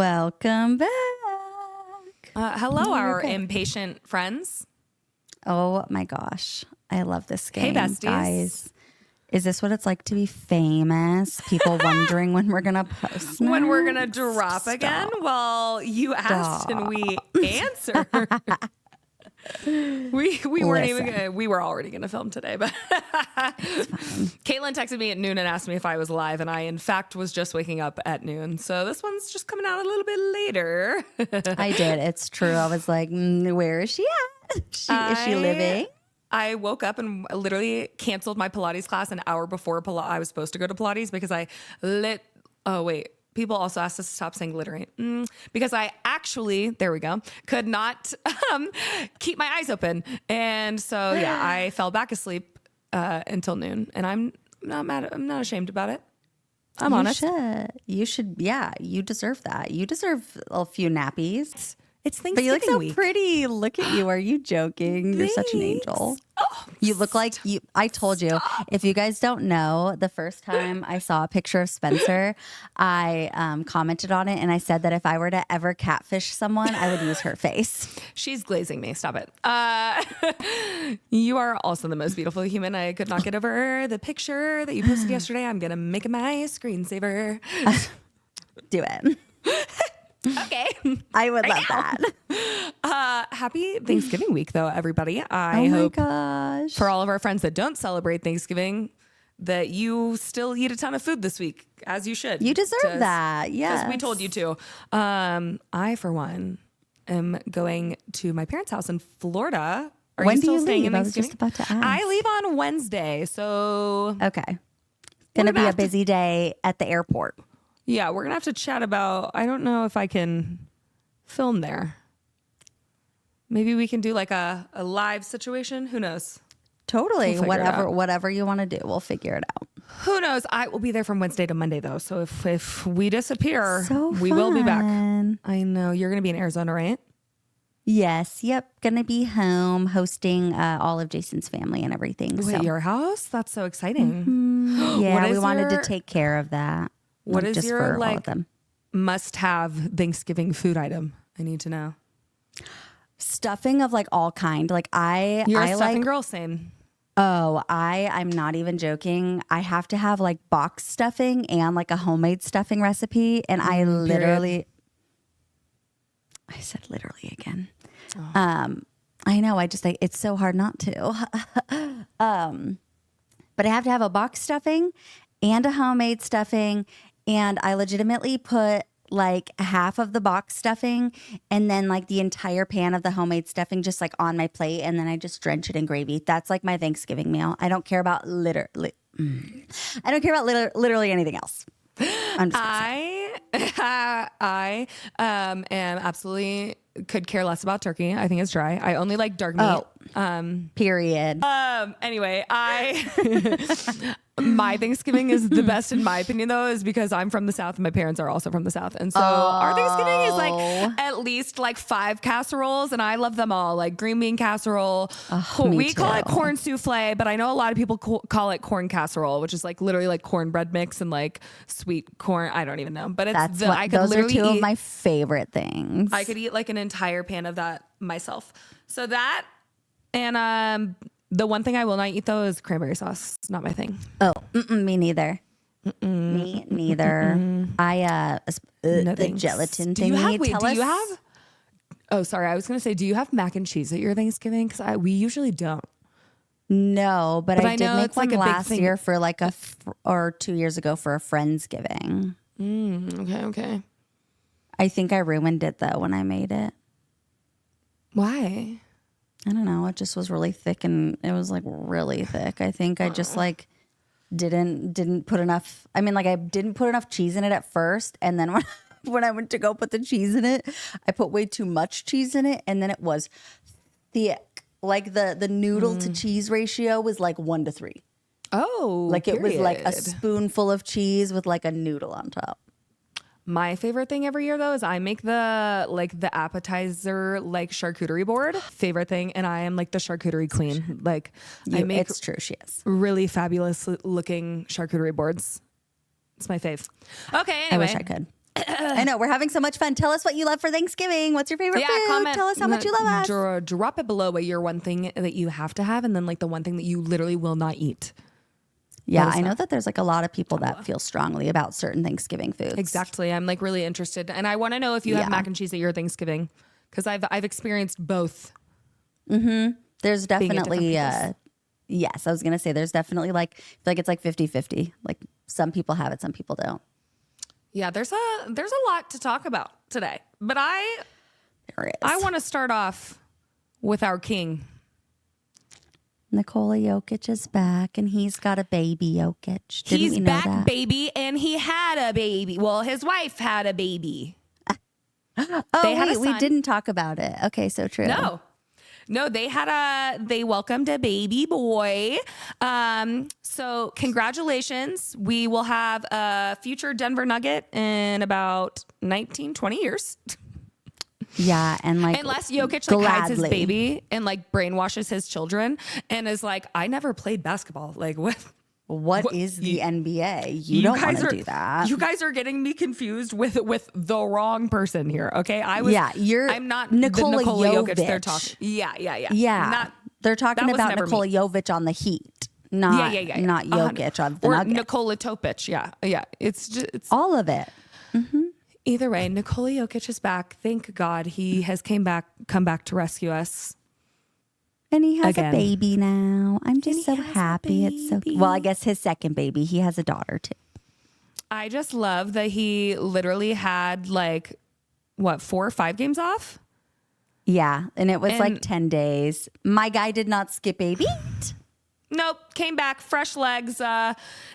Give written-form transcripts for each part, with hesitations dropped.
Welcome back. Hello, our impatient friends. Oh my gosh. I love this game. Hey, besties. Guys, is this what it's like to be famous? People wondering when we're going to post When we're next? going to drop again? Well, you asked and we answered. We weren't even we were already going to film today, but Caitlin texted me at noon and asked me if I was live, and I in fact was just waking up at noon. So this one's just coming out a little bit later. I did. It's true. I was like, where is she at? Is she living? I woke up and literally canceled my Pilates class an hour before I was supposed to go to Pilates because people also asked us to stop saying littering because I actually, there we go, could not keep my eyes open. And so, yeah, I fell back asleep until noon, and I'm not mad. I'm not ashamed about it. I'm honest. You should. Yeah, you deserve that. You deserve a few nappies. It's Thanksgiving But you look so week. pretty. Look at you. Are you joking? You're such an angel. Oh, you look like you. I told you. If you guys don't know, the first time I saw a picture of Spencer, I commented on it and I said that if I were to ever catfish someone, I would use her face. She's glazing me. Stop it. You are also the most beautiful human. I could not get over the picture that you posted yesterday. I'm going to make it my screensaver. Do it. Okay. I would love that. Happy Thanksgiving week, though, everybody. I Oh hope my gosh. for all of our friends that don't celebrate Thanksgiving that you still eat a ton of food this week, as you should. You deserve that. Yes. Because we told you to. I, for one, am going to my parents' house in Florida. Are When you do still you staying in leave? I was Thanksgiving? just about to ask. I leave on Wednesday, so Okay. Gonna be a busy day at the airport. yeah, we're gonna have to chat about. I don't know if I can film there. Maybe we can do like a live situation. Who knows? Totally. We'll figure it out. Whatever you want to do, we'll figure it out. Who knows? I will be there from Wednesday to Monday though. So if we disappear, So we will be back. fun. I know you're gonna be in Arizona, right? Yes. Yep. Gonna be home hosting all of Jason's family and everything. Wait, So your house? That's so exciting. yeah, What we is wanted your- to take care of that. What like, is just your for all like of them. must-have Thanksgiving food item? I need to know. Stuffing of like all kind. Like You're I a stuffing like. girl, same. Oh, I'm not even joking. I have to have like box stuffing and like a homemade stuffing recipe, and I literally. I said literally again. Oh. I know. I just like it's so hard not to. But I have to have a box stuffing and a homemade stuffing, and I legitimately put like half of the box stuffing and then like the entire pan of the homemade stuffing just like on my plate, and then I just drench it in gravy. That's like my Thanksgiving meal. I don't care about literally anything else. I'm just I am absolutely could care less about turkey. I think it's dry. I only like dark meat. period. Anyway, my Thanksgiving is the best in my opinion though, is because I'm from the South and my parents are also from the South. And so our Thanksgiving is like at least like 5 casseroles, and I love them all. Like green bean casserole. We call it corn souffle, but I know a lot of people call it corn casserole, which is like literally like cornbread mix and like sweet corn. I don't even know, but it's those are two of my favorite things. I could eat like an entire pan of that myself. So that, and the one thing I will not eat though is cranberry sauce. It's not my thing. Oh, me neither. Me neither. I No the thanks. gelatin Do you thingy. have? Do you have? Oh, sorry. I was gonna say, do you have mac and cheese at your Thanksgiving? Because we usually don't. No, but I did know make it's like one a big last thing. year for like or 2 years ago for a Friendsgiving. Okay. I think I ruined it though when I made it. Why? I don't know. It just was really thick, and it was like really thick. I think I just like didn't put enough. I mean, like I didn't put enough cheese in it at first, and then when I went to go put the cheese in it, I put way too much cheese in it, and then it was thick. Like the noodle to cheese ratio was like 1 to 3. Oh, Like it was like a period. spoonful of cheese with like a noodle on top. My favorite thing every year though is I make the appetizer like charcuterie board. Favorite thing, and I am like the charcuterie queen. Like I make It's true, she is. really fabulous looking charcuterie boards. It's my fave. Okay, anyway. I wish I could. I know. We're having so much fun. Tell us what you love for Thanksgiving. What's your favorite food? Comment. Tell us how much you love us. Drop it below what your one thing that you have to have, and then like the one thing that you literally will not eat. Yeah, I know that there's like a lot of people that feel strongly about certain Thanksgiving foods. Exactly. I'm like really interested. And I want to know if you have mac and cheese at your Thanksgiving, because I've experienced both. There's definitely, yes, I was going to say there's definitely like, I feel like it's like 50-50. Like some people have it, some people don't. Yeah, there's a lot to talk about today. But I want to start off with our king. Nikola Jokic is back, and he's got a baby Jokic. Didn't He's you know back, that? baby, and he had a baby. Well, his wife had a baby. We didn't talk about it. Okay, so true. No, they welcomed a baby boy. So congratulations. We will have a future Denver Nugget in about 19, 20 years. Yeah, and like unless Jokic like hides his baby and like brainwashes his children and is like, I never played basketball. Like what is the NBA? You don't want to do that. You guys are getting me confused with the wrong person here. Okay, I'm not Nikola Jokic. They're talking. Yeah. They're talking about Nikola Jokic on the Heat. Not Jokic on the Nuggets. Nikola Topic. Yeah. It's all of it. Mm-hmm. Either way, Nikola Jokic is back. Thank God he has come back to rescue us. And he has a baby now. I'm just so happy. It's so well, I guess his second baby. He has a daughter too. I just love that he literally had like 4 or 5 games off. Yeah, and it was like 10 days. My guy did not skip a beat. Nope, came back, fresh legs.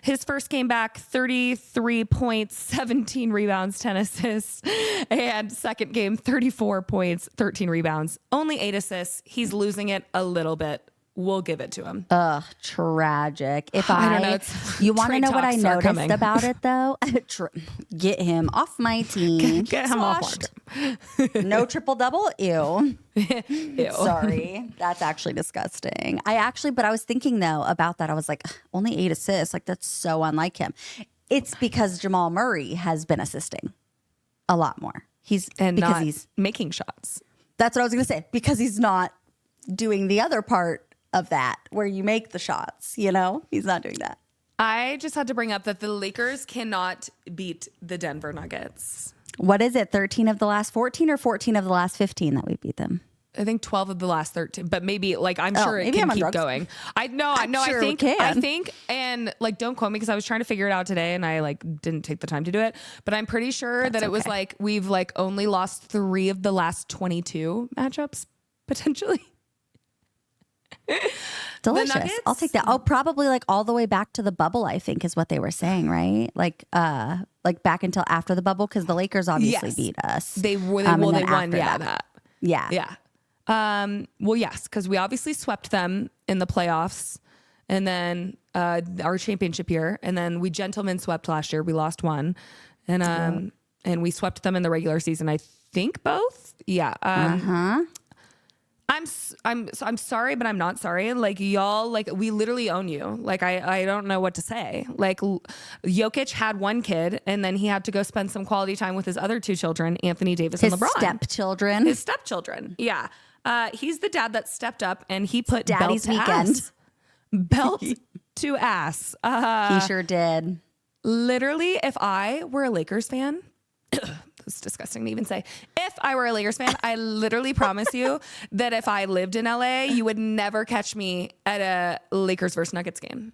His first game back, 33 points, 17 rebounds, 10 assists. And second game, 34 points, 13 rebounds, only 8 assists. He's losing it a little bit. We'll give it to him. Ugh, tragic. I don't know. You want to know what I noticed about it though? Get him off my team. Get him off. No triple double. Ew. Ew. Sorry. That's actually disgusting. But I was thinking though about that. I was like, only 8 assists. Like that's so unlike him. It's because Jamal Murray has been assisting a lot more. He's making shots. That's what I was going to say. Because he's not doing the other part of that where you make the shots, he's not doing that. I just had to bring up that the Lakers cannot beat the Denver Nuggets. What is it? 13 of the last 14 or 14 of the last 15 that we beat them? I think 12 of the last 13, but maybe like I'm sure it can keep going. I think, and like don't quote me because I was trying to figure it out today and I like didn't take the time to do it, but I'm pretty sure that it was like we've like only lost 3 of the last 22 matchups potentially. Delicious. I'll take that. Oh, probably like all the way back to the bubble, I think is what they were saying, right? Like back until after the bubble, because the Lakers obviously beat us. They won. Yeah. Well, yes, because we obviously swept them in the playoffs, and then our championship year, and then we gentlemen swept last year. We lost one, and we swept them in the regular season. I think both. Yeah. I'm sorry, but I'm not sorry. Like y'all, like we literally own you. Like I don't know what to say. Like Jokic had 1 kid and then he had to go spend some quality time with his other 2 children, Anthony Davis and LeBron. His stepchildren. Yeah. He's the dad that stepped up and he put Daddy's weekend. Belt to ass. He sure did. Literally, if I were a Lakers fan, it's disgusting to even say. If I were a Lakers fan, I literally promise you that if I lived in LA, you would never catch me at a Lakers versus Nuggets game.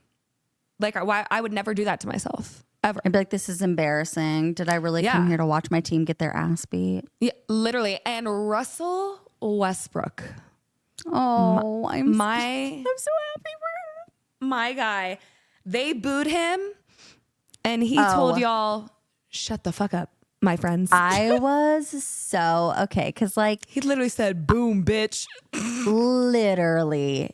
Like, I would never do that to myself, ever. I'd be like, this is embarrassing. Did I really come here to watch my team get their ass beat? Yeah, literally. And Russell Westbrook. Oh, I'm so happy for him. My guy. They booed him, and he told y'all, shut the fuck up. My friends. I was so okay because like he literally said boom bitch. Literally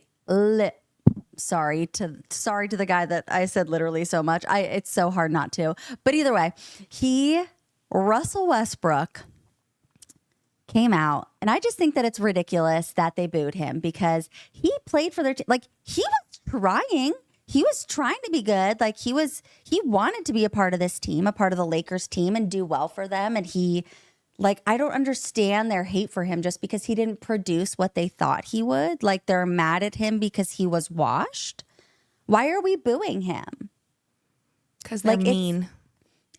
sorry to the guy that I said literally so much. It's so hard not to. But either way, Russell Westbrook came out and I just think that it's ridiculous that they booed him because he played for their team. Like he was trying. he was trying to be good. Like he wanted to be a part of this team, a part of the Lakers team and do well for them. And I don't understand their hate for him just because he didn't produce what they thought he would. Like they're mad at him because he was washed. Why are we booing him? Because they're mean.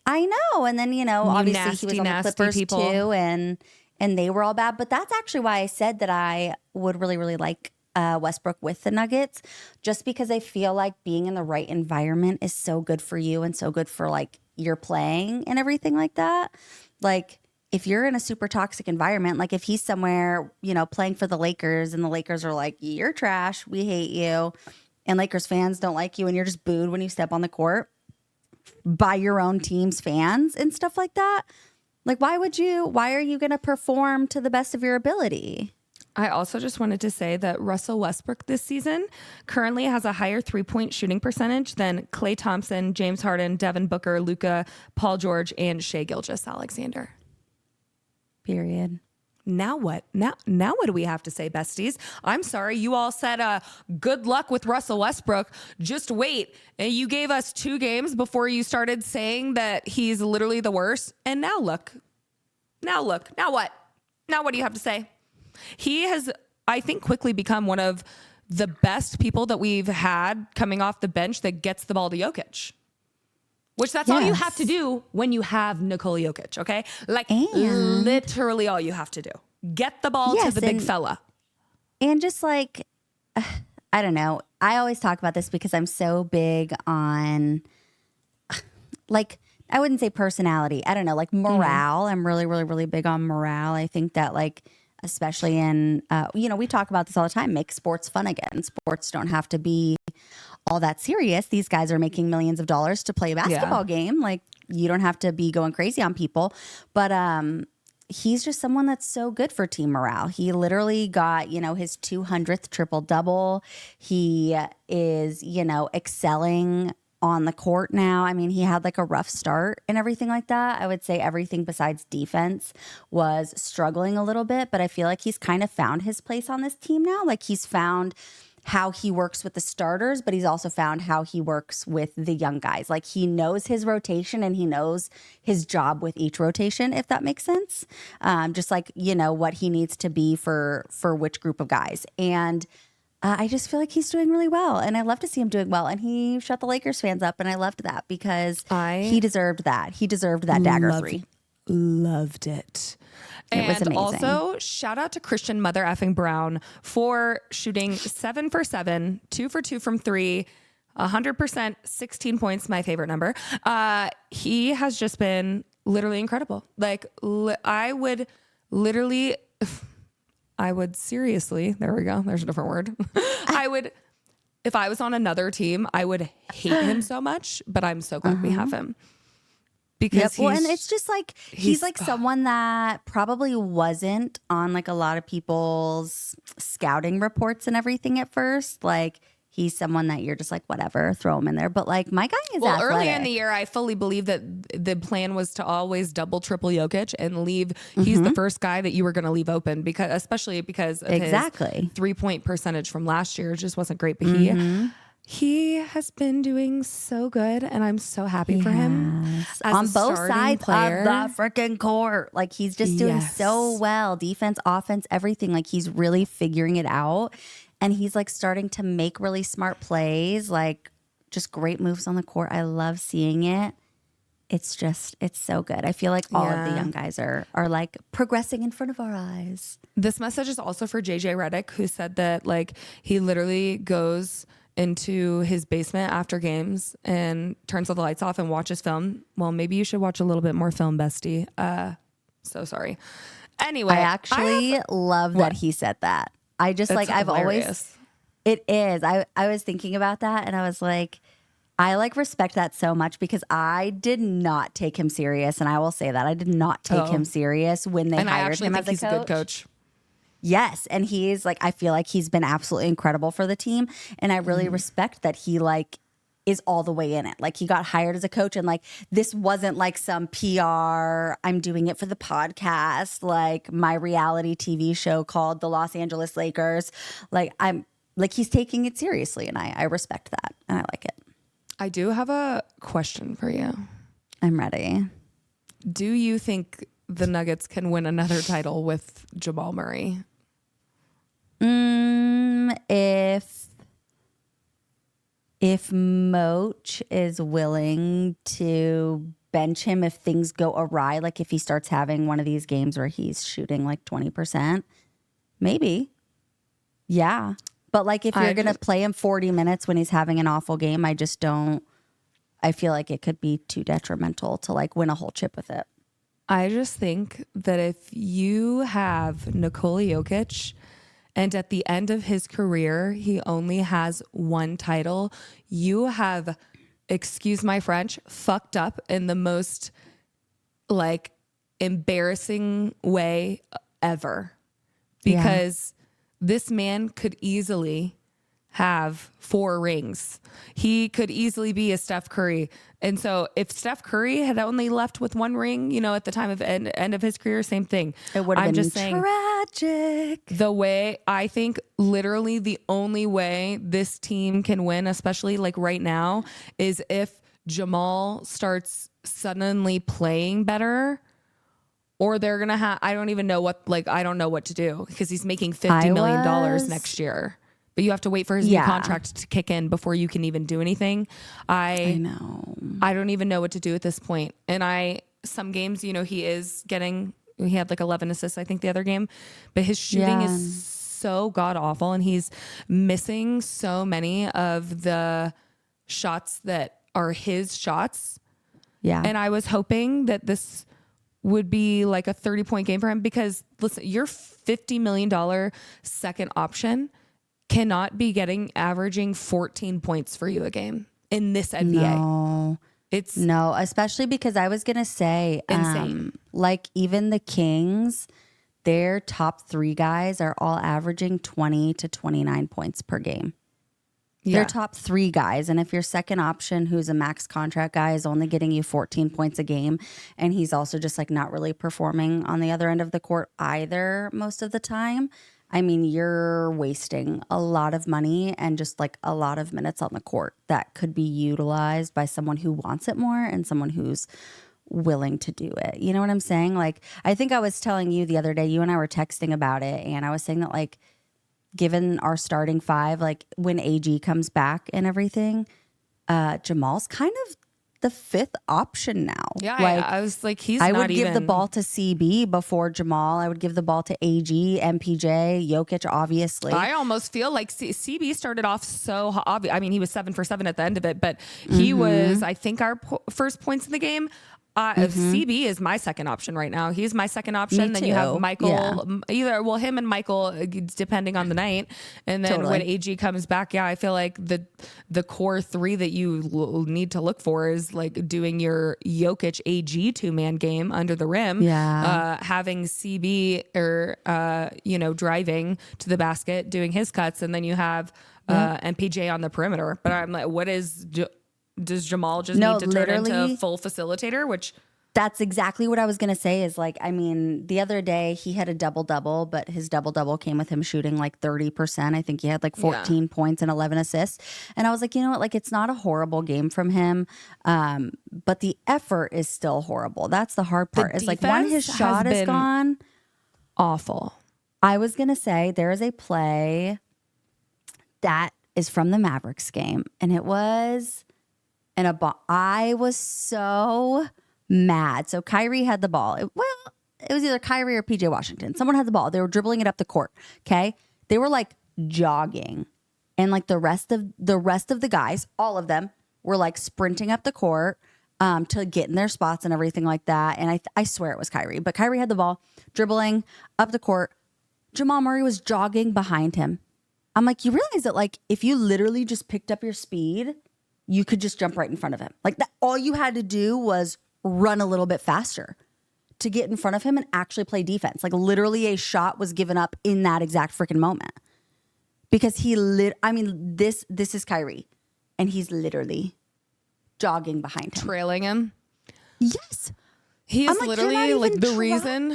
I know. And then, obviously he was on the Clippers people. too. And they were all bad. But that's actually why I said that I would really, really like Westbrook with the Nuggets, just because I feel like being in the right environment is so good for you and so good for like your playing and everything like that. Like if you're in a super toxic environment, like if he's somewhere, playing for the Lakers and the Lakers are like, you're trash, we hate you, and Lakers fans don't like you and you're just booed when you step on the court by your own team's fans and stuff like that. Like why are you going to perform to the best of your ability? I also just wanted to say that Russell Westbrook this season currently has a higher 3-point shooting percentage than Klay Thompson, James Harden, Devin Booker, Luka, Paul George, and Shai Gilgeous-Alexander. Period. Now what? Now what do we have to say, besties? I'm sorry, you all said good luck with Russell Westbrook. Just wait. And you gave us 2 games before you started saying that he's literally the worst. And now look. Now what? Now what do you have to say? He has, I think, quickly become one of the best people that we've had coming off the bench that gets the ball to Jokic. Which that's all you have to do when you have Nikola Jokic, okay? Like literally all you have to do. Get the ball to the big fella. And just like, I don't know. I always talk about this because I'm so big on like, I wouldn't say personality. I don't know, like morale. I'm really, really, really big on morale. I think that like, especially in, we talk about this all the time, make sports fun again. Sports don't have to be all that serious. These guys are making millions of dollars to play a basketball game. Like you don't have to be going crazy on people. But he's just someone that's so good for team morale. He literally got, his 200th triple double. He is, excelling on the court now. I mean, he had like a rough start and everything like that. I would say everything besides defense was struggling a little bit, but I feel like he's kind of found his place on this team now. Like he's found how he works with the starters, but he's also found how he works with the young guys. Like he knows his rotation and he knows his job with each rotation, if that makes sense. Just like, what he needs to be for which group of guys. And I just feel like he's doing really well, and I love to see him doing well. And he shut the Lakers fans up, and I loved that because he deserved that. He deserved that dagger 3. Loved it. It was amazing. Also, shout out to Christian Mother effing Brown for shooting 7 for 7, 2 for 2 from 3, 100%, 16 points, my favorite number. He has just been literally incredible. Like I would seriously, there we go. There's a different word. If I was on another team, I would hate him so much, but I'm so glad we have him. Because and it's just like, he's like someone that probably wasn't on like a lot of people's scouting reports and everything at first. Like he's someone that you're just like, whatever, throw him in there. But like my guy is athletic. Early in the year, I fully believe that the plan was to always double, triple Jokic and leave. He's the first guy that you were going to leave open especially because of his 3-point percentage from last year. It just wasn't great. But he has been doing so good, and I'm so happy for him. On both sides of the freaking court. Like he's just doing so well. Defense, offense, everything. Like he's really figuring it out. And he's like starting to make really smart plays, like just great moves on the court. I love seeing it. It's so good. I feel like all of the young guys are like progressing in front of our eyes. This message is also for JJ Redick, who said that like he literally goes into his basement after games and turns all the lights off and watches film. Well, maybe you should watch a little bit more film, bestie. So sorry. Anyway, I actually love that he said that. I just like, I've always, it is. I was thinking about that and I was like, I like respect that so much because I did not take him serious. And I will say that I did not take him serious when they hired him as a coach. He's a good coach. Yes. And he's like, I feel like he's been absolutely incredible for the team. And I really respect that he like is all the way in it. Like he got hired as a coach and like, this wasn't like some PR, I'm doing it for the podcast, like my reality TV show called The Los Angeles Lakers. Like like he's taking it seriously, and I respect that, and I like it. I do have a question for you. I'm ready. Do you think the Nuggets can win another title with Jamal Murray? If Moach is willing to bench him if things go awry, like if he starts having one of these games where he's shooting like 20%, maybe. Yeah. But like if you're going to play him 40 minutes when he's having an awful game, I feel like it could be too detrimental to like win a whole chip with it. I just think that if you have Nikola Jokic and at the end of his career, he only has one title, you have, excuse my French, fucked up in the most like embarrassing way ever. Because this man could easily have 4 rings. He could easily be a Steph Curry. And so if Steph Curry had only left with 1 ring, you know, at the time of end of his career, same thing. It would have been tragic. The way I think literally the only way this team can win, especially like right now, is if Jamal starts suddenly playing better. Or they're going to have, I don't know what to do because he's making $50 million next year. But you have to wait for his new contract to kick in before you can even do anything. I know. I don't even know what to do at this point. And some games, you know, he had like 11 assists, I think, the other game. But his shooting is so god awful. And he's missing so many of the shots that are his shots. Yeah. And I was hoping that this would be like a 30-point game for him because, listen, your $50 million second option cannot be averaging 14 points for you a game in this NBA. No, especially because I was going to say, like even the Kings, their top 3 guys are all averaging 20 to 29 points per game. Their top 3 guys. And if your second option, who's a max contract guy, is only getting you 14 points a game, and he's also just like not really performing on the other end of the court either most of the time, I mean, you're wasting a lot of money and just like a lot of minutes on the court that could be utilized by someone who wants it more and someone who's willing to do it. You know what I'm saying? Like, I think I was telling you the other day, you and I were texting about it, and I was saying that like, given our starting 5, like when AG comes back and everything, Jamal's kind of the 5th option now. Yeah, like, I was like, I would give the ball to CB before Jamal. I would give the ball to AG, MPJ, Jokic, obviously. I almost feel like CB started off so obvious. I mean, he was 7 for 7 at the end of it, but he was, I think, our first points in the game. CB is my second option right now. He's my second option. Then you have Michael, him and Michael, depending on the night. And then when AG comes back, I feel like the core 3 that you need to look for is like doing your Jokic AG 2-man game under the rim. Yeah. Having CB or, driving to the basket, doing his cuts. And then you have MPJ on the perimeter. But I'm like, does Jamal just need to turn into a full facilitator? Which that's exactly what I was going to say is like, I mean, the other day he had a double-double, but his double-double came with him shooting like 30%. I think he had like 14 points and 11 assists. And I was like, you know what? Like, it's not a horrible game from him. But the effort is still horrible. That's the hard part. It's like when his shot is gone. Awful. I was going to say there is a play that is from the Mavericks game, and it was I was so mad. So Kyrie had the ball. It was either Kyrie or PJ Washington. Someone had the ball. They were dribbling it up the court. Okay. They were like jogging. And like the rest of the guys, all of them were like sprinting up the court to get in their spots and everything like that. And I swear it was Kyrie, but Kyrie had the ball dribbling up the court. Jamal Murray was jogging behind him. I'm like, you realize that like if you literally just picked up your speed, you could just jump right in front of him. Like that, all you had to do was run a little bit faster to get in front of him and actually play defense. Like literally a shot was given up in that exact freaking moment. Because this is Kyrie. And he's literally jogging behind him. Trailing him? Yes. He is literally like the reason.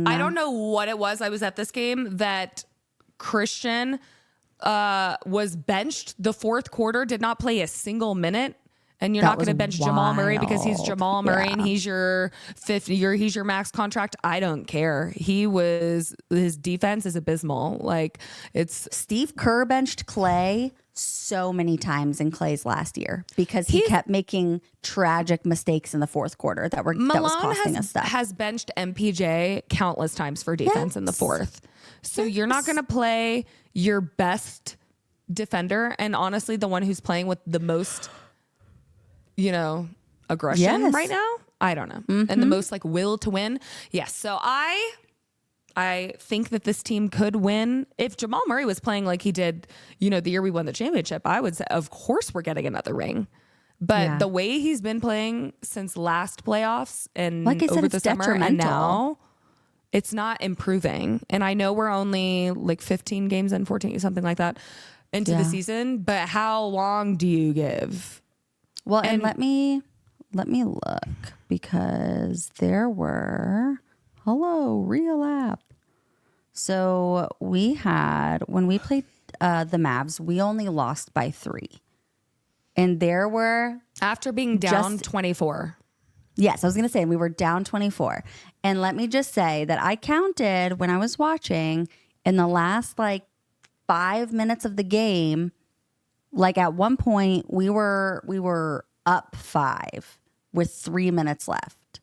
I don't know what it was. I was at this game that Christian was benched the fourth quarter, did not play a single minute. And you're That not going to bench Jamal Murray because he's wild. Jamal Murray Yeah. and he's your he's your max contract. I don't care. His defense is abysmal. Like, it's Steve Kerr benched Clay so many times in Clay's last year because he kept making tragic mistakes in the fourth quarter that was costing us stuff. Has benched MPJ countless times for defense in the fourth. So you're not going to play your best defender, and honestly, the one who's playing with the most, aggression right now. I don't know. And the most like will to win. Yes. So I think that this team could win. If Jamal Murray was playing like he did, the year we won the championship, I would say, of course we're getting another ring. But the way he's been playing since last playoffs and like I said, over it's the summer and detrimental. now, it's not improving. And I know we're only like 15 games in, 14, something like that into the season. But how long do you give? Well, and let me look because there were real app. So we had when we played the Mavs, we only lost by 3, and there were After being down 24. Yes, I was going to say we were down 24, and let me just say that I counted when I was watching in the last 5 minutes of the game. Like at one point we were up 5 with 3 minutes left.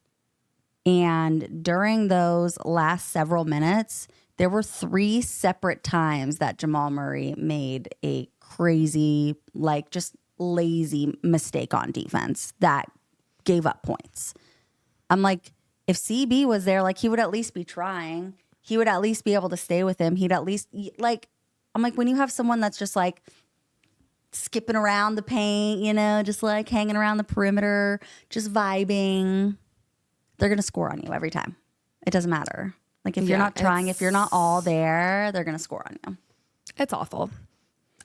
And during those last several minutes, there were 3 separate times that Jamal Murray made a crazy, just lazy mistake on defense that gave up points. I'm like, if CB was there, he would at least be trying. He would at least be able to stay with him. He'd at least I'm like, when you have someone that's just skipping around the paint, just hanging around the perimeter, just vibing, they're going to score on you every time. It doesn't matter. If you're not trying, if you're not all there, they're going to score on you. It's awful.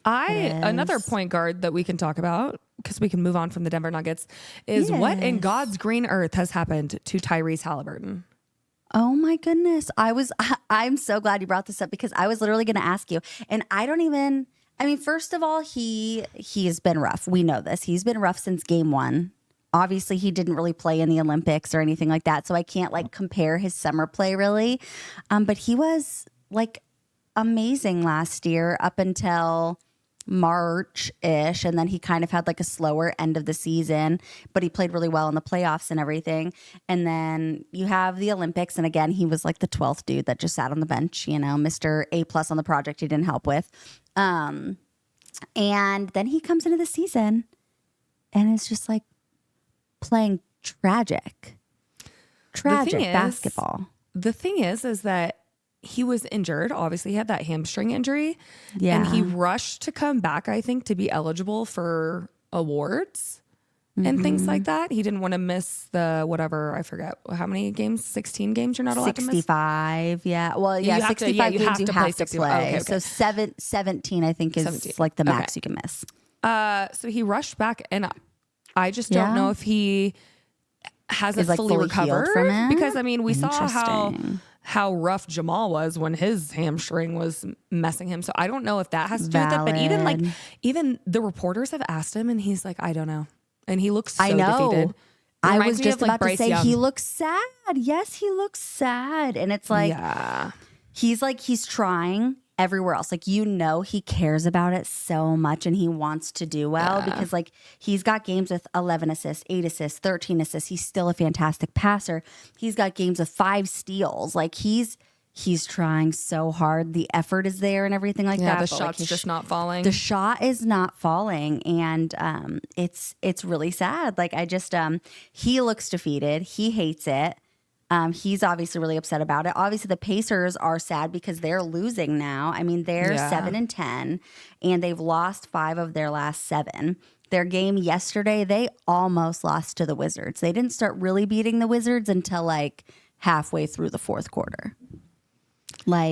Another point guard that we can talk about, because we can move on from the Denver Nuggets, is what in God's green earth has happened to Tyrese Haliburton? Oh my goodness. I'm so glad you brought this up because I was literally going to ask you. And first of all, he has been rough. We know this. He's been rough since game 1. Obviously, he didn't really play in the Olympics or anything like that. So I can't compare his summer play really. But he was amazing last year up until March-ish, and then he kind of had a slower end of the season, but he played really well in the playoffs and everything. And then you have the Olympics, and again, he was the 12th dude that just sat on the bench, Mr. A+ on the project he didn't help with. And then he comes into the season and it's just playing tragic basketball. The thing is that he was injured. Obviously, he had that hamstring injury. Yeah. And he rushed to come back, I think, to be eligible for awards and things like that. He didn't want to miss the whatever, I forget how many games, 16 games you're not allowed 65, to miss? Yeah. Well, yeah, 65 games you have to play. Okay. So 17, I think, is 17. The max you can miss. So he rushed back, and I just don't know if he hasn't fully recovered from it? Because we saw how rough Jamal was when his hamstring was messing him. So I don't know if that has to do with it. But even the reporters have asked him, and he's like, I don't know. And he looks so defeated. I was just about to say he looks sad. Yes, he looks sad. And it's he's trying everywhere else. He cares about it so much and he wants to do well because he's got games with 11 assists, 8 assists, 13 assists. He's still a fantastic passer. He's got games with 5 steals. He's trying so hard. The effort is there and everything that. The shot's just not falling. The shot is not falling. And it's really sad. He looks defeated. He hates it. He's obviously really upset about it. Obviously, the Pacers are sad because they're losing now. They're 7-10, and they've lost 5 of their last 7. Their game yesterday, they almost lost to the Wizards. They didn't start really beating the Wizards until halfway through the fourth quarter. And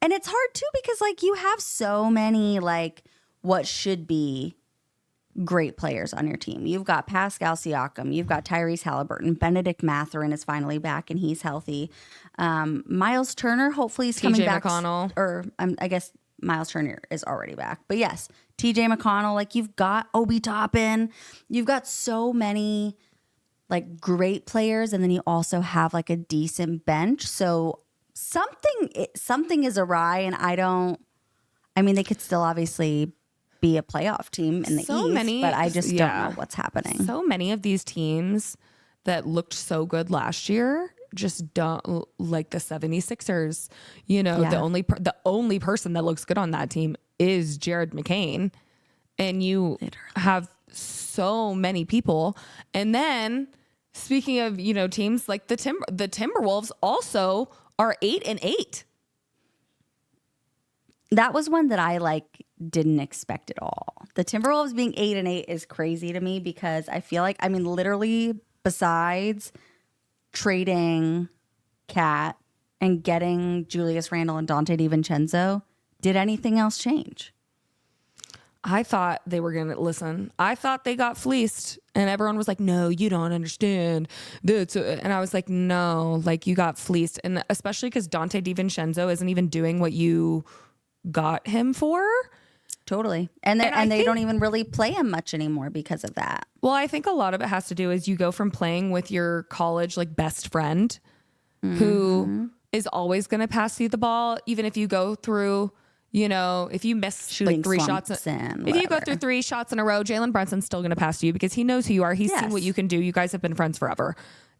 it's hard too because you have so many what should be great players on your team. You've got Pascal Siakam, you've got Tyrese Haliburton, Benedict Mathurin is finally back and he's healthy. Miles Turner, hopefully he's coming back. McConnell. I guess Miles Turner is already back. But yes, TJ McConnell, like you've got Obi Toppin. You've got so many like great players, and then you also have like a decent bench. So something is awry, and I mean, they could still obviously be a playoff team in the East, but I just don't know what's happening. So many of these teams that looked so good last year just don't, like the 76ers, the only person that looks good on that team is Jared McCain. And you have so many people. And then speaking of, teams like the Timberwolves also are 8-8. That was one that I didn't expect at all. The Timberwolves being 8-8 is crazy to me because I feel like, literally besides trading Cat and getting Julius Randle and Dante DiVincenzo, did anything else change? I thought they were going to listen. I thought they got fleeced and everyone was like, no, you don't understand. And I was like, no, you got fleeced. And especially because Dante DiVincenzo isn't even doing what you got him for. Totally. And they don't even really play him much anymore because of that. Well, I think a lot of it has to do is you go from playing with your college best friend who is always going to pass you the ball, even if you go through, if you miss shooting 3 shots, if you go through 3 shots in a row, Jalen Brunson's still going to pass you because he knows who you are. He's seen what you can do. You guys have been friends forever.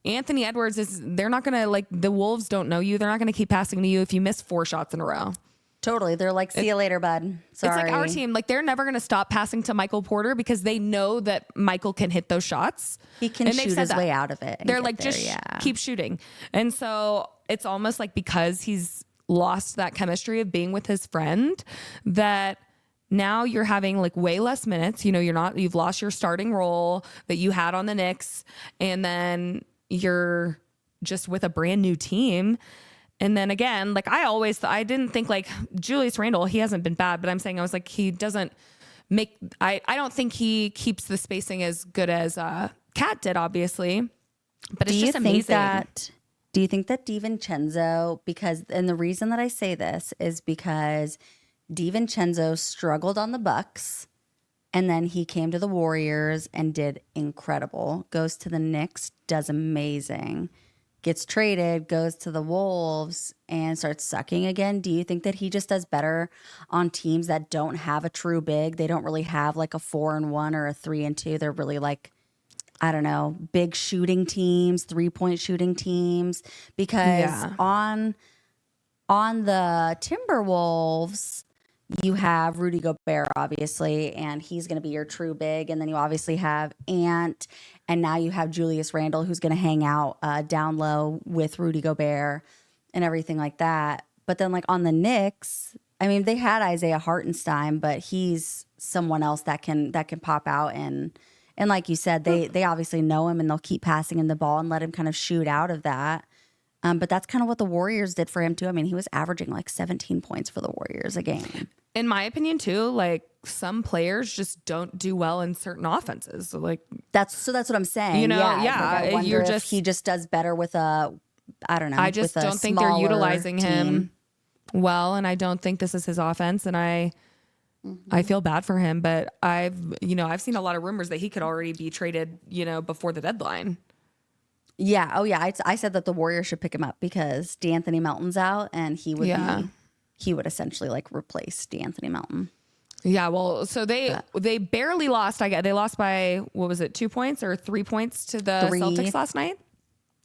Anthony Edwards they're not going to the Wolves don't know you. They're not going to keep passing to you if you miss 4 shots in a row. Totally. They're like, see you later, bud. Sorry. It's like our team. They're never going to stop passing to Michael Porter because they know that Michael can hit those shots. He can shoot his way out of it. They're keep shooting. And so it's almost because he's lost that chemistry of being with his friend that now you're having way less minutes. You've lost your starting role that you had on the Knicks, and then you're just with a brand new team. And then again, I didn't think Julius Randle, he hasn't been bad, but I'm saying he doesn't make, I don't think he keeps the spacing as good as Cat did, obviously. But it's just amazing. Do you think that DiVincenzo, and the reason that I say this is because DiVincenzo struggled on the Bucks and then he came to the Warriors and did incredible, goes to the Knicks, does amazing. Gets traded, goes to the Wolves, and starts sucking again. Do you think that he just does better on teams that don't have a true big? They don't really have a 4-1 or a 3-2. They're really big shooting teams, 3-point shooting teams. Because on the Timberwolves, you have Rudy Gobert, obviously, and he's going to be your true big. And then you obviously have Ant, and now you have Julius Randle, who's going to hang out down low with Rudy Gobert and everything like that. But then on the Knicks, they had Isaiah Hartenstein, but he's someone else that can pop out. And like you said, they obviously know him, and they'll keep passing him the ball and let him kind of shoot out of that. But that's kind of what the Warriors did for him too. he was averaging 17 points for the Warriors a game. In my opinion too, some players just don't do well in certain offenses. That's what I'm saying. He just does better with I don't know. I just don't think they're utilizing him well, and I don't think this is his offense, and I feel bad for him, but I've seen a lot of rumors that he could already be traded, before the deadline. Yeah. Oh yeah. I said that the Warriors should pick him up because DeAnthony Melton's out, and he would essentially replace DeAnthony Melton. Yeah. Well, so they barely lost. They lost by, what was it, 2 points or 3 points to the Celtics last night?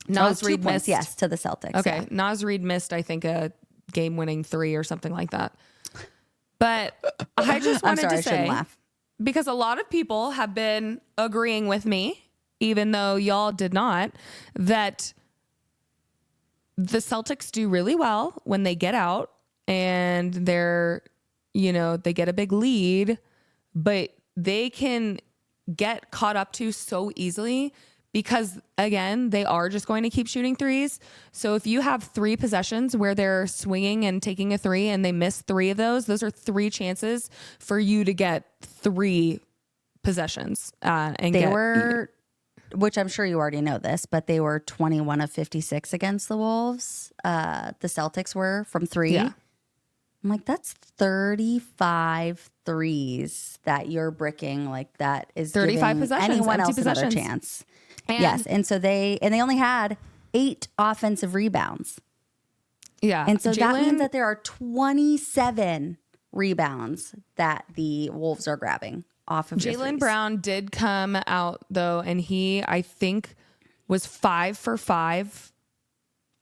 Naz Reid missed. Yes, to the Celtics. Okay. Yeah. Naz Reid missed, I think, a game-winning 3 or something like that. But I just wanted to say, because a lot of people have been agreeing with me, even though y'all did not, that the Celtics do really well when they get out and they get a big lead, but they can get caught up to so easily because, again, they are just going to keep shooting threes. So if you have 3 possessions where they're swinging and taking a 3 and they miss 3 of those are 3 chances for you to get 3 possessions. Which I'm sure you already know this, but they were 21 of 56 against the Wolves. The Celtics were from 3. Yeah. I'm like, that's 35 threes that you're bricking. Like that is 35 possessions, anyone empty else possessions. another chance. And yes, and so they only had 8 offensive rebounds. Yeah, and so that means that there are 27 rebounds that the Wolves are grabbing off of Jaylen Brown did come out though, and he, I think, was 5 for 5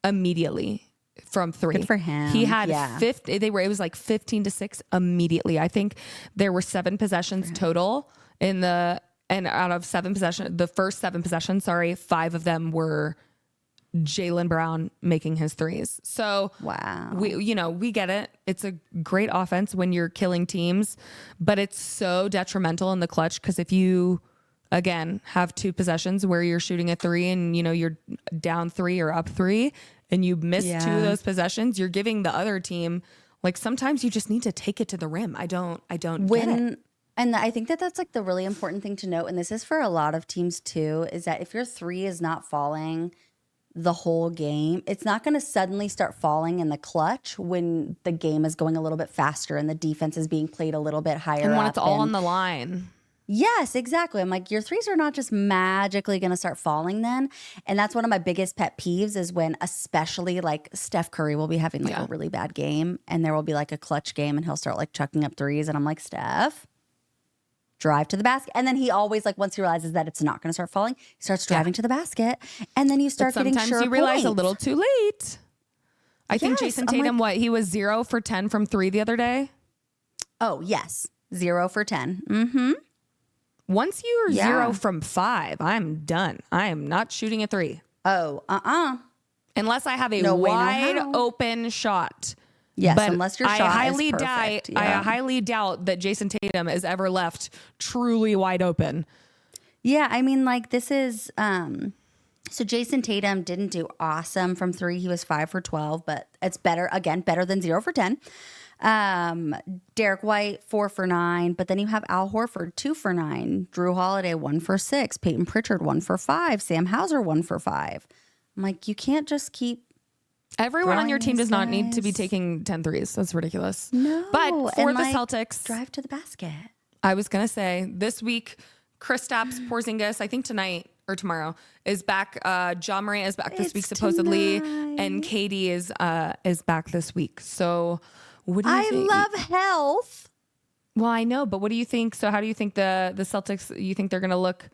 immediately from 3. Good for him. He had it was like 15-6 immediately. I think there were 7 possessions total and out of 7 possessions, the first 7 possessions, 5 of them were Jaylen Brown making his threes. So wow, we get it. It's a great offense when you're killing teams, but it's so detrimental in the clutch because if you again have 2 possessions where you're shooting a 3 and you're down 3 or up 3 and you miss 2 of those possessions, you're giving the other team like sometimes you just need to take it to the rim. I don't get it. And I think that's like the really important thing to note, and this is for a lot of teams too, is that if your 3 is not falling the whole game, it's not going to suddenly start falling in the clutch when the game is going a little bit faster and the defense is being played a little bit higher and when up it's all on the line. Yes, exactly. I'm like, your 3s are not just magically going to start falling then. And that's one of my biggest pet peeves is when especially like Steph Curry will be having like a really bad game and there will be like a clutch game and he'll start like chucking up 3s. And I'm like, Steph, drive to the basket. And then he always like, once he realizes that it's not going to start falling, he starts driving to the basket. And then you start getting sometimes you realize a little too late. I think Jason Tatum, he was 0 for 10 from 3 the other day. Oh, yes. 0 for 10. Mm-hmm. Once you're 0 from 5, I'm done. I am not shooting a 3. Oh, unless I have a wide open shot. Yes, but unless your shot is perfect. I highly doubt that Jason Tatum is ever left truly wide open. Yeah, I mean, like this is so Jason Tatum didn't do awesome from 3. He was 5 for 12, but it's better than 0 for 10. Derek White 4 for 9, but then you have Al Horford 2 for 9, Drew Holiday 1 for 6, Peyton Pritchard 1 for 5, Sam Hauser 1 for 5. I'm like, you can't just keep. Everyone on your team does not need to be taking 10 threes. That's ridiculous. No. But for the Celtics, drive to the basket. I was going to say this week, Kristaps, Porzingis, I think tonight or tomorrow is back. John Morant is back this week, supposedly. Tonight. And Katie is back this week. So what do you think? I love health. Well, I know, but what do you think? So how do you think the Celtics, you think they're going to look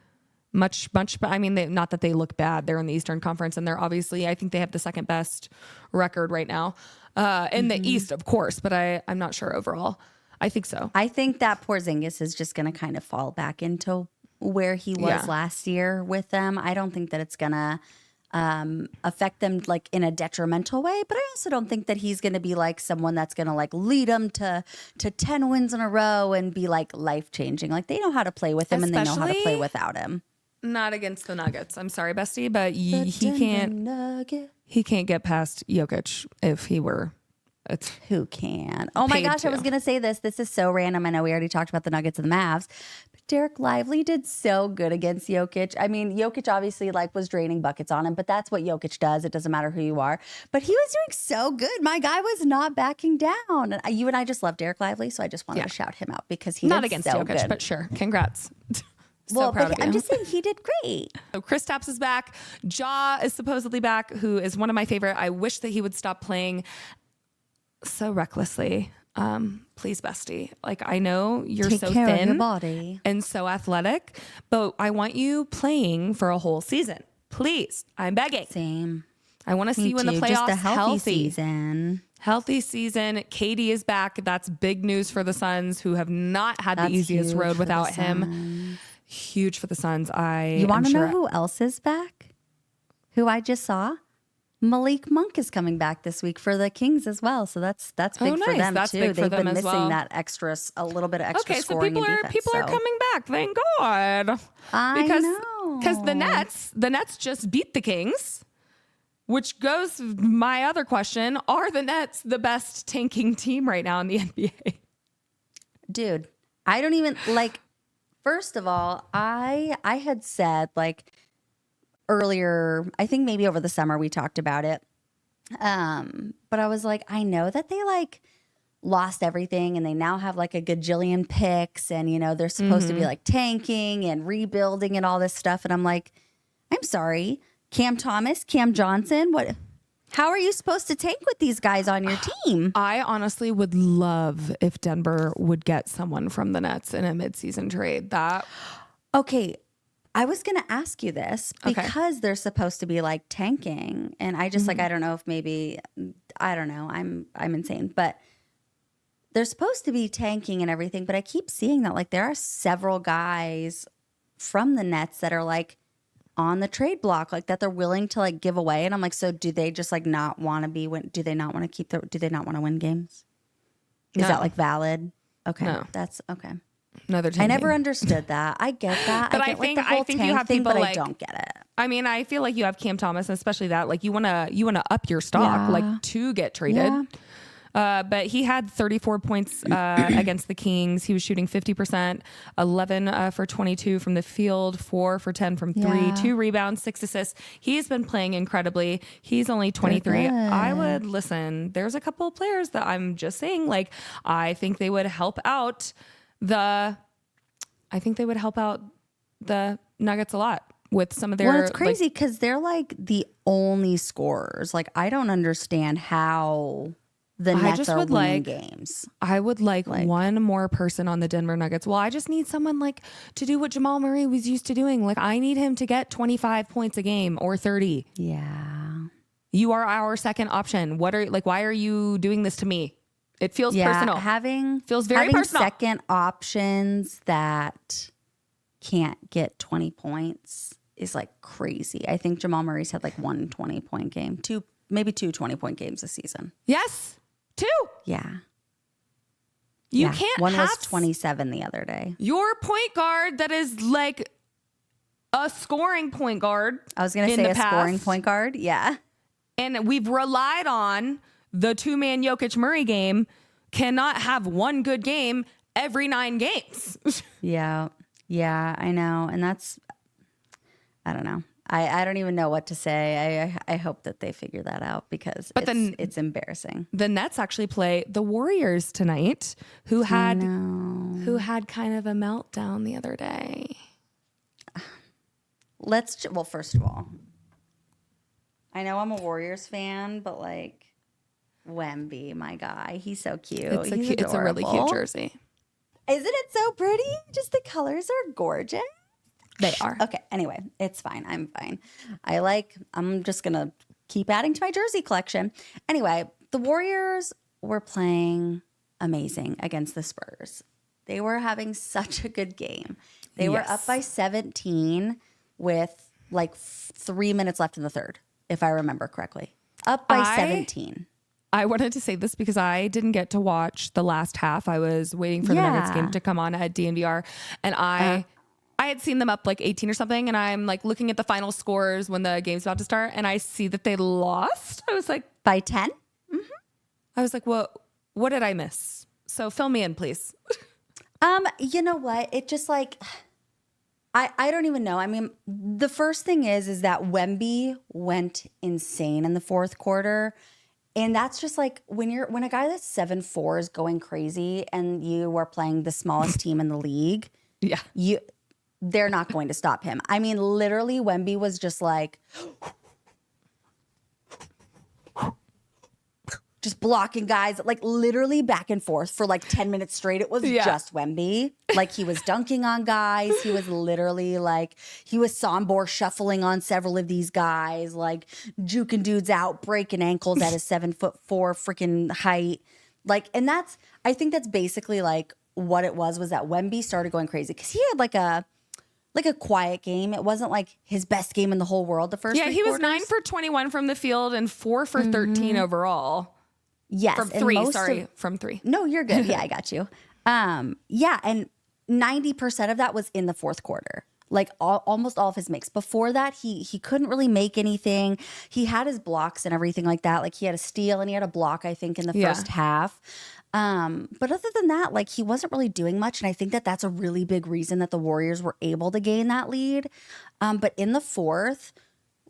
much, I mean, not that they look bad. They're in the Eastern Conference and they're obviously, I think they have the second best record right now in the East, of course, but I'm not sure overall. I think so. I think that Porzingis is just going to kind of fall back into where he was last year with them. I don't think that it's going to affect them like in a detrimental way, but I also don't think that he's going to be like someone that's going to like lead them to 10 wins in a row and be like life changing. Like they know how to play with him and they know how to play without him. Not against the Nuggets. I'm sorry, bestie, but he can't get past Jokic if he were. Who can? Oh my gosh, I was going to say this. This is so random. I know we already talked about the Nuggets and the Mavs, but Derek Lively did so good against Jokic. I mean, Jokic obviously like was draining buckets on him, but that's what Jokic does. It doesn't matter who you are. But he was doing so good. My guy was not backing down. And you and I just love Derek Lively, so I just wanted to shout him out because he not did against so Jokic, good. but sure, congrats. Well, but I'm just saying he did great. So Kristaps is back. Ja is supposedly back, who is one of my favorite. I wish that he would stop playing so recklessly. Please, bestie. Like, I know you're so care thin of your body and so athletic, but I want you playing for a whole season. Please, I'm begging. Same. I want to see you in the playoffs. Just a healthy season. Healthy season. Katie is back. That's big news for the Suns, who have not had the easiest road without him. Huge for the Suns. You want to know who else is back? Who I just saw? Malik Monk is coming back this week for the Kings as well. So that's big for them too. They've been missing that a little bit of extra scoring and defense. People are coming back. Thank God. I know. Because the Nets just beat the Kings. Which goes my other question: are the Nets the best tanking team right now in the NBA? Dude, I don't even like. First of all, I had said like earlier, I think maybe over the summer we talked about it. But I was like, I know that they like lost everything and they now have like a gajillion picks and, you know, they're supposed to be like tanking and rebuilding and all this stuff. And I'm like, I'm sorry, Cam Thomas, Cam Johnson, how are you supposed to tank with these guys on your team? I honestly would love if Denver would get someone from the Nets in a midseason trade. Okay, I was going to ask you this because they're supposed to be like tanking. And I just like, I don't know if maybe, I don't know, I'm insane. But they're supposed to be tanking and everything. But I keep seeing that like there are several guys from the Nets that are like on the trade block, like that they're willing to like give away. And I'm like, so do they just like not want to be, do they not want to do they not want to win games? Is that like valid? Okay. No. That's okay. Another tanking. I never understood that. I get that. But I think the whole tank you have thing, people but like, I don't get it. I mean, I feel like you have Cam Thomas, and especially that like you wanna up your stock like to get traded. But he had 34 points against the Kings. He was shooting 50%, 11 for 22 from the field, 4 for 10 from three, 2 rebounds, 6 assists. He's been playing incredibly. He's only 23. I would listen. There's a couple of players that I'm just saying, like, I think they would help out the Nuggets a lot with some of their. Well, it's crazy because they're like the only scorers. Like, I don't understand how the Nets are winning games. I would like one more person on the Denver Nuggets. Well, I just need someone like to do what Jamal Murray was used to doing. Like, I need him to get 25 points a game or 30. Yeah. You are our second option. Why are you doing this to me? It feels personal. Feels very personal. Second options that can't get 20 points is like crazy. I think Jamal Murray's had like 1 20-point game, maybe 2 20-point games this season. Yes. 2. Yeah. You can't One was 27 the other day. Your point guard that is like a scoring point guard. I was going to say a scoring point guard. Yeah. And we've relied on the 2-man Jokic Murray game cannot have one good game every 9 games. Yeah. Yeah, I know. And I don't know. I don't even know what to say. I hope that they figure that out because it's embarrassing. The Nets actually play the Warriors tonight, who had kind of a meltdown the other day. Well, first of all, I know I'm a Warriors fan, but like Wemby, my guy, he's so cute. It's a really cute jersey. Isn't it so pretty? Just the colors are gorgeous. They are. Okay. Anyway, it's fine. I'm fine. I'm just going to keep adding to my jersey collection. Anyway, the Warriors were playing amazing against the Spurs. They were having such a good game. They were up by 17 with like 3 minutes left in the third, if I remember correctly. Up by 17. I wanted to say this because I didn't get to watch the last half. I was waiting for the Nuggets game to come on at DNVR, and I had seen them up like 18 or something, and I'm like looking at the final scores when the game's about to start, and I see that they lost. I was like, by 10? Mm-hmm. I was like, well, what did I miss? So fill me in, please. You know what? It just like, I don't even know. I mean, the first thing is that Wemby went insane in the fourth quarter. And that's just like when a guy that's 7'4" is going crazy and you are playing the smallest team in the league, they're not going to stop him. I mean, literally, Wemby was just like, just blocking guys, like literally back and forth for like 10 minutes straight. It was just Wemby. Like he was dunking on guys. He was literally like, he was Sombor shuffling on several of these guys, like juking dudes out, breaking ankles at his 7'4" freaking height. Like, and I think that's basically like what it was that Wemby started going crazy because he had like a quiet game. It wasn't like his best game in the whole world the first 3 quarters. Yeah, he was 9 for 21 from the field and 4 for 13 overall. Yes. From 3, from 3. No, you're good. Yeah, I got you. Yeah, and 90% of that was in the fourth quarter. Like almost all of his makes. Before that, he couldn't really make anything. He had his blocks and everything like that. Like he had a steal and he had a block, I think, in the first half. But other than that, like he wasn't really doing much. And I think that that's a really big reason that the Warriors were able to gain that lead. But in the fourth,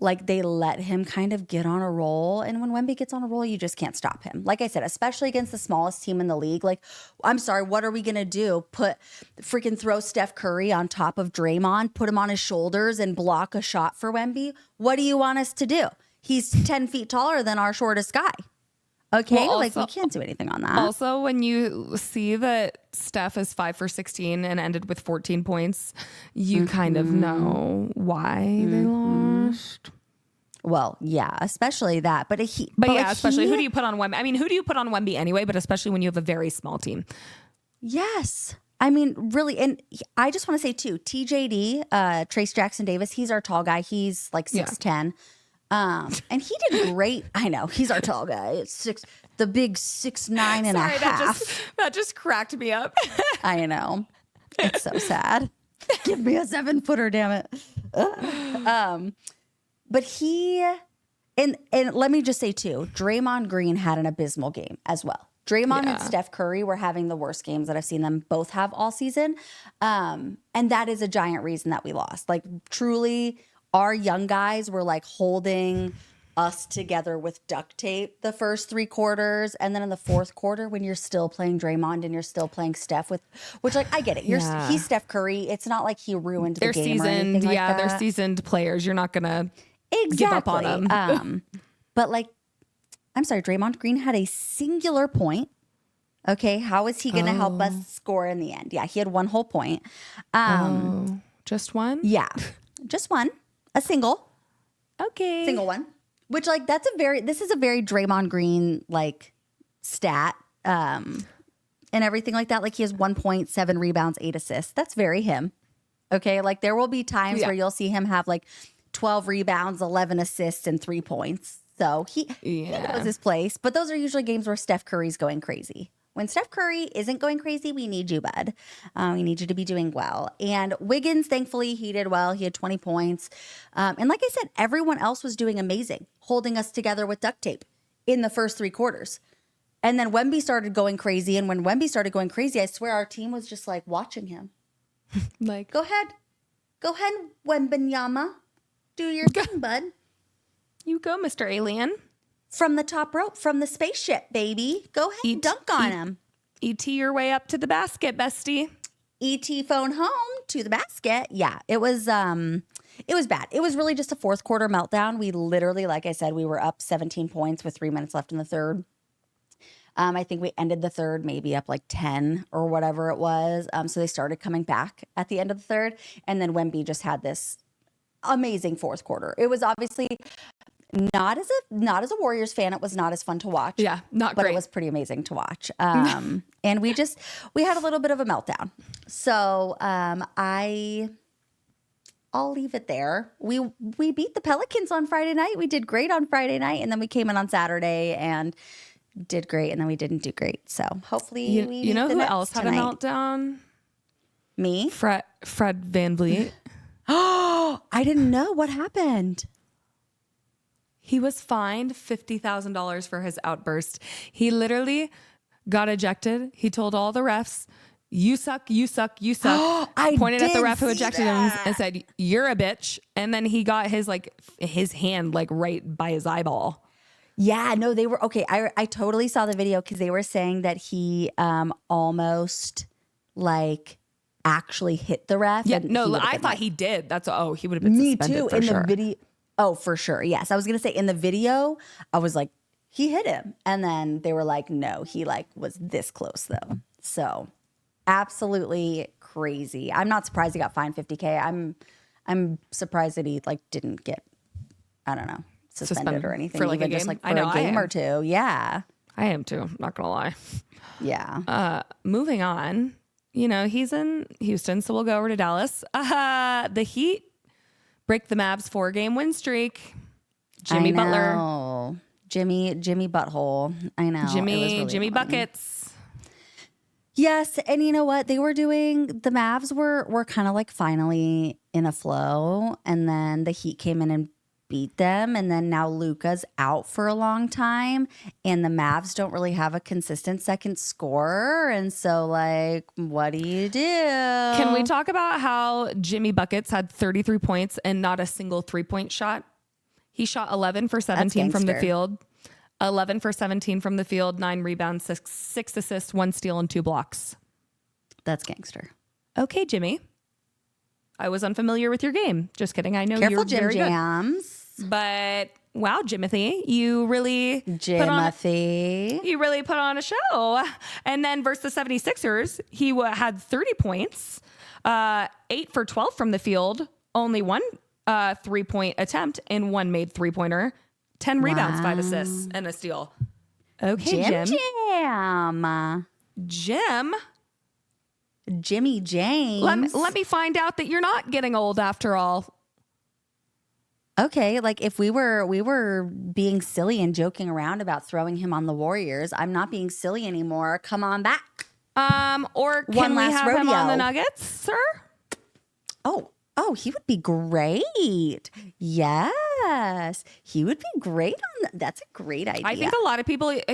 like they let him kind of get on a roll. And when Wemby gets on a roll, you just can't stop him. Like I said, especially against the smallest team in the league. Like, I'm sorry, what are we going to do? Throw Steph Curry on top of Draymond, put him on his shoulders and block a shot for Wemby? What do you want us to do? He's 10 feet taller than our shortest guy. Okay, Well, like we can't do anything on that. Also, when you see that Steph is 5 for 16 and ended with 14 points, you kind of know why they lost. Well, yeah, especially that. But especially who do you put on Wemby? I mean, who do you put on Wemby anyway? But especially when you have a very small team. Yes. I mean, really. And I just want to say too, TJD, Trace Jackson Davis, he's our tall guy. He's like 6'10". And he did great. I know he's our tall guy. It's the big 6'9" and a half. That just cracked me up. I know. It's so sad. Give me a 7-footer, damn it. But and let me just say too, Draymond Green had an abysmal game as well. Draymond and Steph Curry were having the worst games that I've seen them both have all season. And that is a giant reason that we lost. Like truly, our young guys were like holding us together with duct tape the first 3 quarters. And then in the fourth quarter, when you're still playing Draymond and you're still playing Steph which like, I get it. He's Steph Curry. It's not like he ruined the game or anything like that. They're seasoned players. You're not going to give up on them. But like, I'm sorry, Draymond Green had a singular point. Okay. How is he going to help us score in the end? Yeah. He had 1 whole point. Just one? Yeah. Just one. A single. Okay. Single one. Which like this is a very Draymond Green like stat and everything like that. Like he has 1.7 rebounds, 8 assists. That's very him. Okay. Like there will be times where you'll see him have like 12 rebounds, 11 assists, and 3 points. So he knows his place. But those are usually games where Steph Curry's going crazy. When Steph Curry isn't going crazy, we need you, bud. We need you to be doing well. And Wiggins, thankfully, he did well. He had 20 points. And like I said, everyone else was doing amazing, holding us together with duct tape in the first 3 quarters. And then Wemby started going crazy. And when Wemby started going crazy, I swear our team was just like watching him. Like, Go ahead, Wembanyama. Do your thing, bud. You go, Mr. Alien. From the top rope, from the spaceship, baby. Go ahead, dunk on him. ET your way up to the basket, bestie. ET phone home to the basket. Yeah, it was bad. It was really just a fourth quarter meltdown. We literally, like I said, we were up 17 points with 3 minutes left in the third. I think we ended the third maybe up like 10 or whatever it was. So they started coming back at the end of the third. And then Wemby just had this amazing fourth quarter. It was obviously not as a Warriors fan, it was not as fun to watch. Yeah, not but great. It was pretty amazing to watch. And we had a little bit of a meltdown. So I'll leave it there. We beat the Pelicans on Friday night. We did great on Friday night, and then we came in on Saturday and did great, and then we didn't do great. So hopefully you know who else had tonight. a meltdown? Me? Fred VanVleet. Oh, I didn't know what happened. He was fined $50,000 for his outburst. He literally got ejected. He told all the refs, "You suck, you suck, you suck." I pointed at the ref who see ejected him and said, "You're a bitch." And then he got his hand like right by his eyeball. Yeah, no, they were okay. I totally saw the video because they were saying that he almost like actually hit the ref. Yeah, and no, I thought he did. He would have been me suspended too for in sure. the video. Oh, for sure. Yes, I was gonna say in the video, I was like, he hit him, and then they were like, no, he like was this close though. So absolutely crazy. I'm not surprised he got fined $50K. I'm surprised that he like didn't get, I don't know, suspended or anything for like even a game. just like for I know, a game or two. Yeah. I am too. Not gonna lie. Yeah. Moving on. You know, he's in Houston, so we'll go over to Dallas. The Heat break the Mavs 4-game win streak. Jimmy Butler. Jimmy Butthole. I know. Jimmy really Buckets. Yes, and you know what they were doing? The Mavs were kind of like finally in a flow, and then the Heat came in and beat them. And then now Luka's out for a long time. And the Mavs don't really have a consistent second scorer. And so, like, what do you do? Can we talk about how Jimmy Buckets had 33 points and not a single 3-point shot? He shot 11 for 17 from the field. 11 for 17 from the field, 9 rebounds, 6 assists, 1 steal, and 2 blocks. That's gangster. Okay, Jimmy. I was unfamiliar with your game. Just kidding. I know Careful, you're very Jams. good. But wow, Jimothy, you really you really put on a show. And then versus the 76ers, he had 30 points, 8 for 12 from the field, only 1 3-point attempt and 1 made 3-pointer, 10 rebounds, 5 assists, and a steal. Okay, Jim. Jimmy James. Let me find out that you're not getting old after all. Okay, like if we were being silly and joking around about throwing him on the Warriors, I'm not being silly anymore. Come on back. Or can we have him on the Nuggets, sir? Oh, he would be great. Yes, he would be great on that's a great idea. I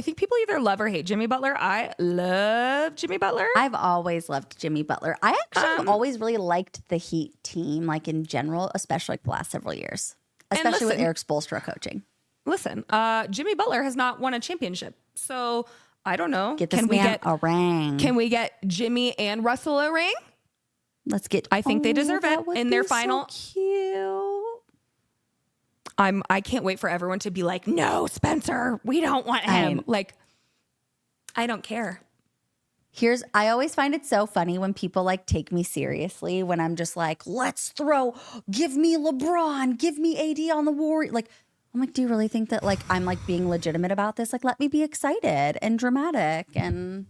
think people either love or hate Jimmy Butler. I love Jimmy Butler. I've always loved Jimmy Butler. I actually have always really liked the Heat team, like in general, especially like the last several years, especially with Eric Spoelstra coaching. Listen, Jimmy Butler has not won a championship, so I don't know. Get this man a ring. Can we get Jimmy and Russell a ring? Let's get. I think they deserve it in their final. So cute. I can't wait for everyone to be like, no, Spencer, we don't want him. I don't care. I always find it so funny when people like take me seriously when I'm just like, give me LeBron, give me AD on the Warriors. Like, I'm like, do you really think that like I'm like being legitimate about this? Like, let me be excited and dramatic and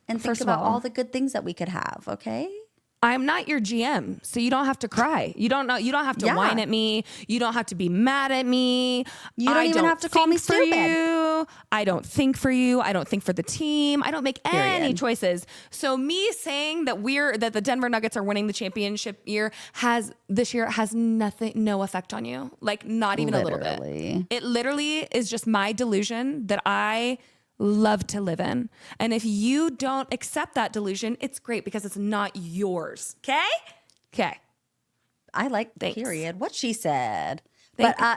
think about all the good things that we could have. Okay. I'm not your GM, so you don't have to cry. You don't have to whine at me. You don't have to be mad at me. You don't even have to call me stupid. I don't think for you. I don't think for the team. I don't make any choices. So me saying that the Denver Nuggets are winning the championship this year has no effect on you. Like not even a little bit. It literally is just my delusion that I love to live in. And if you don't accept that delusion, it's great because it's not yours. Okay. I like period. What she said.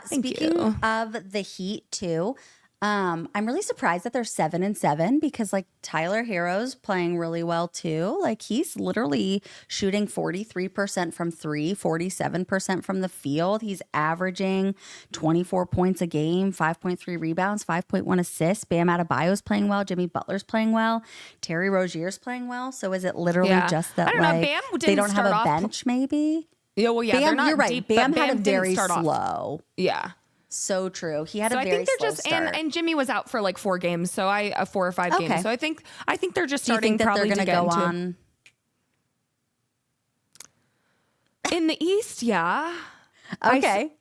Speaking of the Heat too, I'm really surprised that they're 7-7 because like Tyler Herro's playing really well too. Like he's literally shooting 43% from 3, 47% from the field. He's averaging 24 points a game, 5.3 rebounds, 5.1 assists. Bam Adebayo's playing well. Jimmy Butler's playing well. Terry Rozier's playing well. So is it literally just that like Bam they don't have a bench maybe? Yeah, well, yeah, Bam, they're not you're right. deep, Bam but had a very slow. Off. Yeah. So true. He had a very slow start. And Jimmy was out for like 4 games, so 4 or 5 games. So I think they're just starting that probably they're to go into on in the East. Yeah. Okay.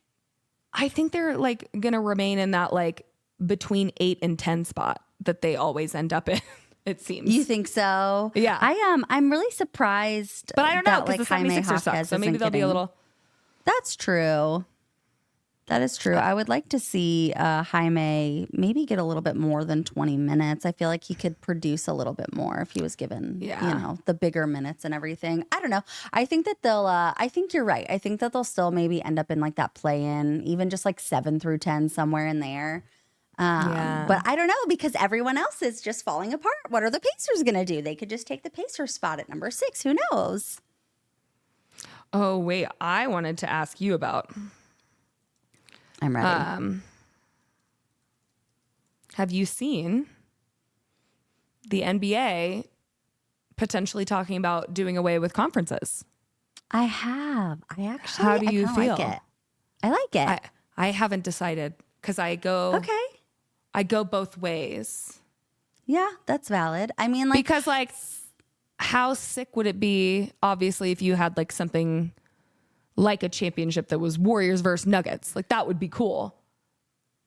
I think they're like gonna remain in that like between 8 and 10 spot that they always end up in. It seems. You think so? Yeah. I'm really surprised. But I don't know because like, the 76ers suck, so maybe they'll be a little. That's true. That is true. I would like to see Jaime maybe get a little bit more than 20 minutes. I feel like he could produce a little bit more if he was given, the bigger minutes and everything. I don't know. I think that I think you're right. I think that they'll still maybe end up in like that play-in, even just like 7 through 10 somewhere in there. But I don't know because everyone else is just falling apart. What are the Pacers going to do? They could just take the Pacers spot at number 6. Who knows? Oh, wait. I wanted to ask you about... I'm ready. Have you seen the NBA potentially talking about doing away with conferences? I have. How do you feel? Like it. I like it. I haven't decided because I go both ways. Yeah, that's valid. I mean, like because like how sick would it be? Obviously, if you had like something. Like a championship that was Warriors versus Nuggets. Like that would be cool.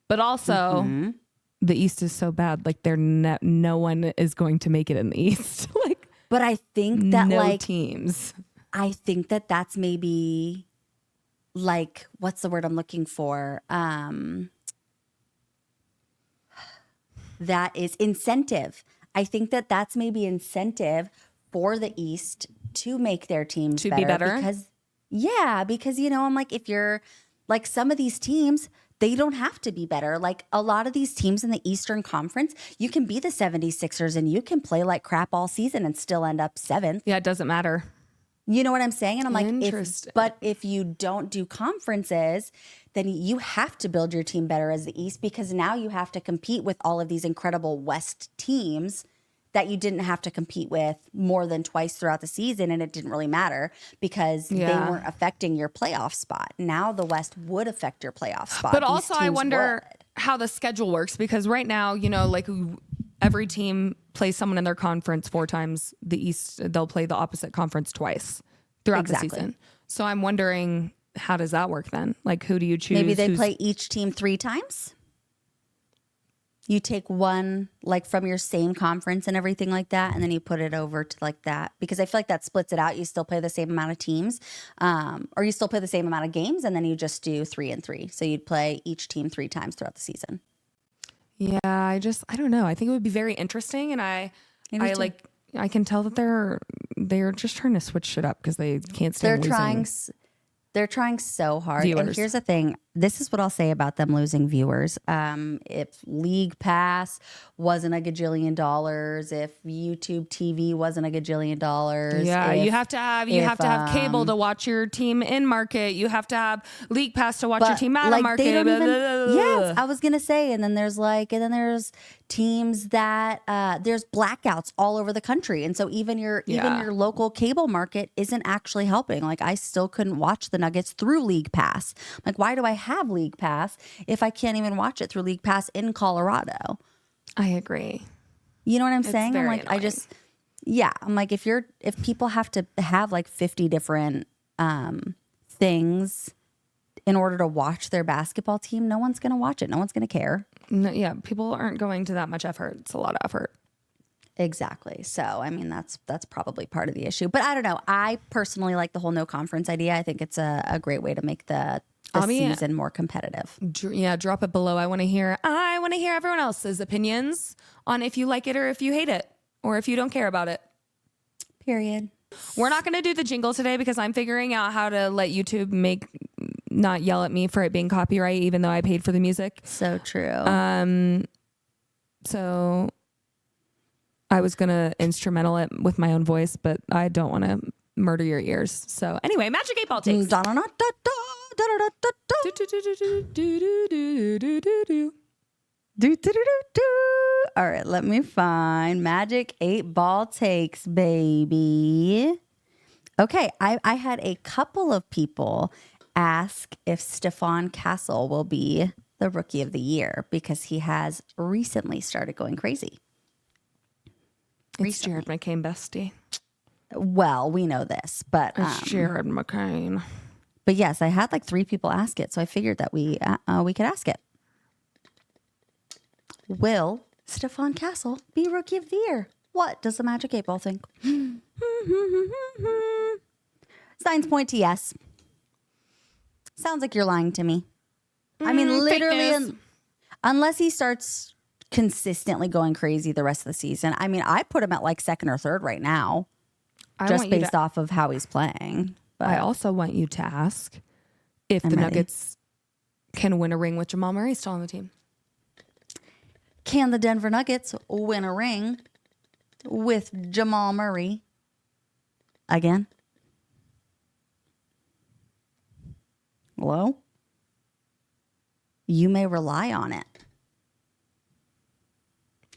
But also the East is so bad. Like no one is going to make it in the East. Like, but I think that no like teams. I think that that's maybe like, what's the word I'm looking for? That is incentive. I think that that's maybe incentive for the East to make their teams To be better? Because, you know, I'm like, if you're like some of these teams, they don't have to be better. Like a lot of these teams in the Eastern Conference, you can be the 76ers and you can play like crap all season and still end up 7th. Yeah, it doesn't matter. You know what I'm saying? And I'm like, Interesting. but if you don't do conferences, then you have to build your team better as the East, because now you have to compete with all of these incredible West teams that you didn't have to compete with more than twice throughout the season. And it didn't really matter because they weren't affecting your playoff spot. Now the West would affect your playoff spot. But also I wonder how the schedule works, because right now, you know, like every team plays someone in their conference 4 times. The East, they'll play the opposite conference twice throughout the season. So I'm wondering, how does that work then? Like, who do you choose? Maybe they play each team 3 times. You take one like from your same conference and everything like that, and then you put it over to like that, because I feel like that splits it out. You still play the same amount of teams, or you still play the same amount of games, and then you just do 3 and 3. So you'd play each team 3 times throughout the season. Yeah, I don't know. I think it would be very interesting, and I can tell that they're just trying to switch shit up because they can't stand losing. They're trying so hard. Viewers. And here's the thing. This is what I'll say about them losing viewers. If League Pass wasn't a gajillion dollars, if YouTube TV wasn't a gajillion dollars. Yeah, you have to have cable to watch your team in market. You have to have League Pass to watch your team out of market. Yes, I was gonna say, and then there's teams that there's blackouts all over the country, and so even your local cable market isn't actually helping. Like I still couldn't watch the Nuggets through League Pass. Like, why do I have League Pass if I can't even watch it through League Pass in Colorado? I agree. You know what I'm saying? I'm like, annoying. I'm like, if people have to have like 50 different things in order to watch their basketball team, no one's going to watch it. No one's going to care. No, yeah, people aren't going to that much effort. It's a lot of effort. Exactly. So, I mean, that's probably part of the issue. But I don't know. I personally like the whole no conference idea. I think it's a great way to make the season more competitive. Yeah, drop it below. I want to hear everyone else's opinions on if you like it or if you hate it or if you don't care about it. Period. We're not going to do the jingle today because I'm figuring out how to let YouTube not yell at me for it being copyright, even though I paid for the music. So true. So I was going to instrumental it with my own voice, but I don't want to murder your ears. So anyway, Magic 8 Ball takes. All right, let me find Magic 8 Ball takes, baby. Okay, I had a couple of people ask if Stephon Castle will be the Rookie of the Year because he has recently started going crazy. It's Jared McCain, bestie. Well, we know this, but it's Jared McCain. But yes, I had like 3 people ask it, so I figured that we could ask it. Will Stephon Castle be Rookie of the Year? What does the Magic 8 Ball think? Signs point to yes. Sounds like you're lying to me. I mean, literally, unless he starts consistently going crazy the rest of the season. I mean, I put him at like 2nd or 3rd right now, just based off of how he's playing. But I also want you to ask if the Nuggets can win a ring with Jamal Murray still on the team. Can the Denver Nuggets win a ring with Jamal Murray again? Hello? You may rely on it.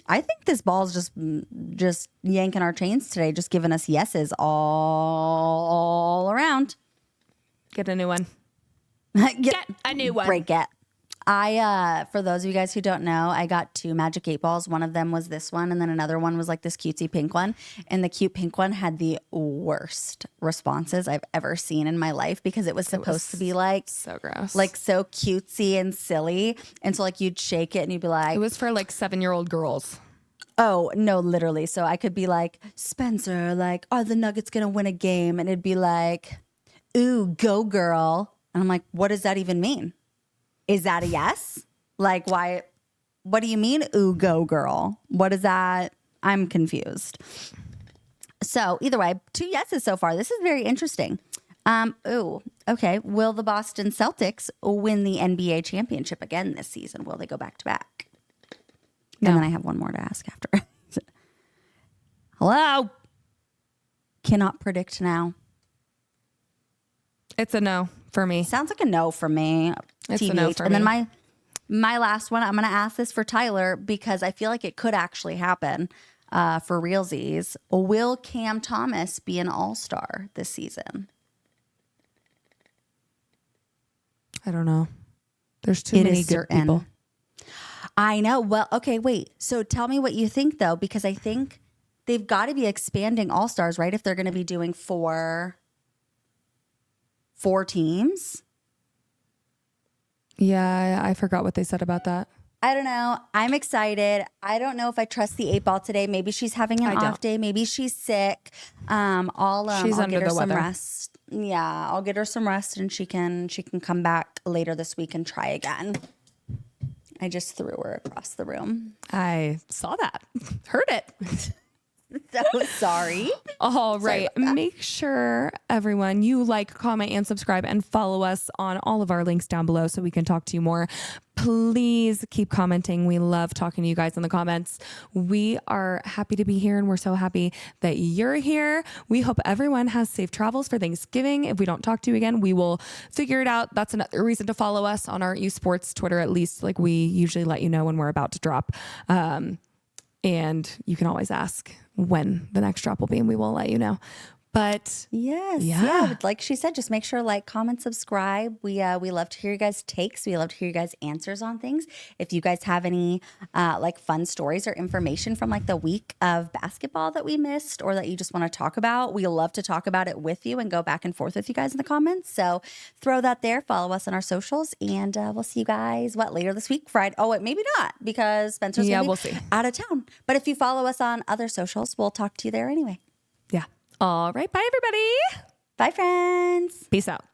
I think this ball's just yanking our chains today, just giving us yeses all around. Get a new one. Get a new one. Break it. For those of you guys who don't know, I got 2 Magic 8 Balls. One of them was this one, and then another one was like this cutesy pink one. And the cute pink one had the worst responses I've ever seen in my life because it was supposed to be like so gross, like so cutesy and silly. And so like you'd shake it and you'd be like, it was for like 7-year-old girls. Oh, no, literally. So I could be like, Spencer, like, are the Nuggets going to win a game? And it'd be like, ooh, go girl. And I'm like, what does that even mean? Is that a yes? Like, why? What do you mean, ooh, go girl? What is that? I'm confused. So either way, 2 yeses so far. This is very interesting. Okay. Will the Boston Celtics win the NBA championship again this season? Will they go back to back? No. And then I have one more to ask after. Hello? Cannot predict now. It's a no for me. Sounds like a no for me. It's TBH. a no for and me. then my last one, I'm going to ask this for Tyler because I feel like it could actually happen for realsies. Will Cam Thomas be an all-star this season? I don't know. There's too many good people. I know. Well, okay, wait. So tell me what you think, though, because I think they've got to be expanding all-stars, right? If they're going to be doing four teams. Yeah, I forgot what they said about that. I don't know. I'm excited. I don't know if I trust the 8 Ball today. Maybe she's having an off day. Maybe she's sick. I'll under get her the some weather. rest. Yeah, I'll get her some rest and she can come back later this week and try again. I just threw her across the room. I saw that. Heard it. So sorry. All right. Make sure, everyone, you like, comment, and subscribe and follow us on all of our links down below so we can talk to you more. Please keep commenting. We love talking to you guys in the comments. We are happy to be here and we're so happy that you're here. We hope everyone has safe travels for Thanksgiving. If we don't talk to you again, we will figure it out. That's another reason to follow us on our Sports Twitter, at least. Like, we usually let you know when we're about to drop. And you can always ask when the next drop will be and we will let you know. But yeah, like she said, just make sure like, comment, subscribe. We love to hear you guys' takes. We love to hear you guys' answers on things. If you guys have any like fun stories or information from like the week of basketball that we missed or that you just want to talk about, we love to talk about it with you and go back and forth with you guys in the comments. So throw that there, follow us on our socials, and we'll see you guys later this week, Friday. Oh, wait, maybe not, because Spencer's gonna be out of town. But if you follow us on other socials, we'll talk to you there anyway. Yeah. All right. Bye, everybody. Bye, friends. Peace out.